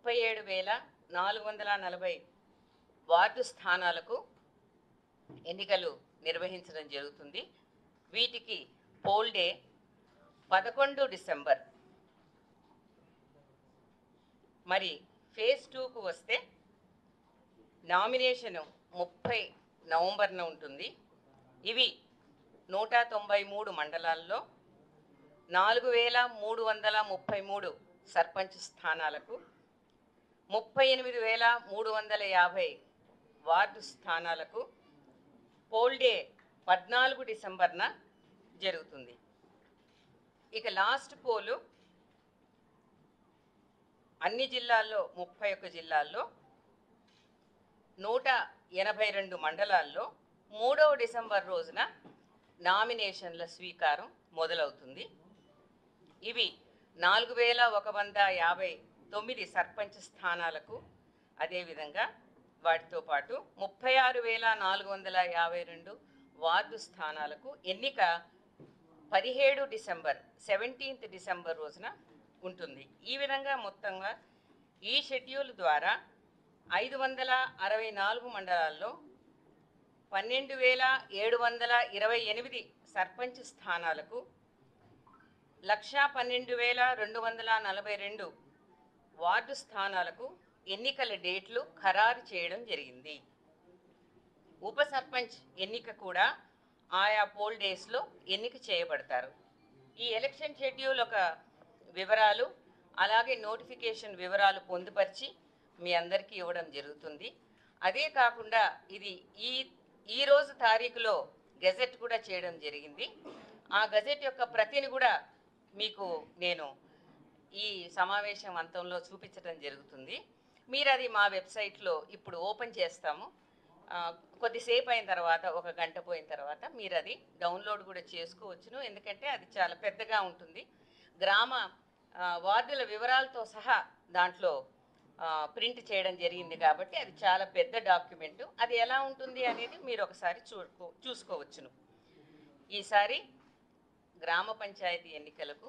37,440 ward స్థానాలకు ఎన్నికలు నిర్వహించడం జరుగుతుంది. వీటికి పోల్ డే 11 డిసెంబర్. మరి ఫేజ్ 2కు వస్తే నామినేషన్ 30 నవంబర్న ఉంటుంది. ఇవి 193 మండలాల్లో 4,333 సర్పంచ్ స్థానాలకు, 38,350 వార్డు స్థానాలకు పోల్ డే 14 డిసెంబర్న జరుగుతుంది. ఇక లాస్ట్ పోలు అన్ని జిల్లాల్లో 31 జిల్లాల్లో 182 మండలాల్లో 3వ డిసెంబర్ రోజున నామినేషన్ల స్వీకారం మొదలవుతుంది. ఇవి 4,159 సర్పంచ్ స్థానాలకు, అదేవిధంగా వాటితో పాటు 36,452 వార్డు స్థానాలకు ఎన్నిక 17 డిసెంబర్ 17th డిసెంబర్ రోజున ఉంటుంది. ఈ విధంగా మొత్తంగా ఈ షెడ్యూల్ ద్వారా 564 మండలాల్లో 12,728 సర్పంచ్ స్థానాలకు, 112,242 వార్డు స్థానాలకు ఎన్నికల డేట్లు ఖరారు చేయడం జరిగింది. ఉప సర్పంచ్ ఎన్నిక కూడా ఆయా పోల్ డేస్లో ఎన్నిక చేయబడతారు. ఈ ఎలక్షన్ షెడ్యూల్ ఒక వివరాలు, అలాగే నోటిఫికేషన్ వివరాలు పొందుపరిచి మీ అందరికీ ఇవ్వడం జరుగుతుంది. అదే కాకుండా ఇది ఈ రోజు తారీఖులో గెజెట్ కూడా చేయడం జరిగింది. ఆ గెజెట్ యొక్క ప్రతిని కూడా మీకు నేను ఈ సమావేశం అంతంలో చూపించడం జరుగుతుంది. మీరు అది మా వెబ్సైట్లో ఇప్పుడు ఓపెన్ చేస్తాము. కొద్దిసేపు అయిన తర్వాత, 1 గంట పోయిన తర్వాత మీరు అది డౌన్లోడ్ కూడా చేసుకోవచ్చును. ఎందుకంటే అది చాలా పెద్దగా ఉంటుంది. గ్రామ వార్డుల వివరాలతో సహా దాంట్లో ప్రింట్ చేయడం జరిగింది కాబట్టి అది చాలా పెద్ద డాక్యుమెంటు. అది ఎలా ఉంటుంది అనేది మీరు ఒకసారి చూసుకోవచ్చును. ఈసారి గ్రామ పంచాయతీ ఎన్నికలకు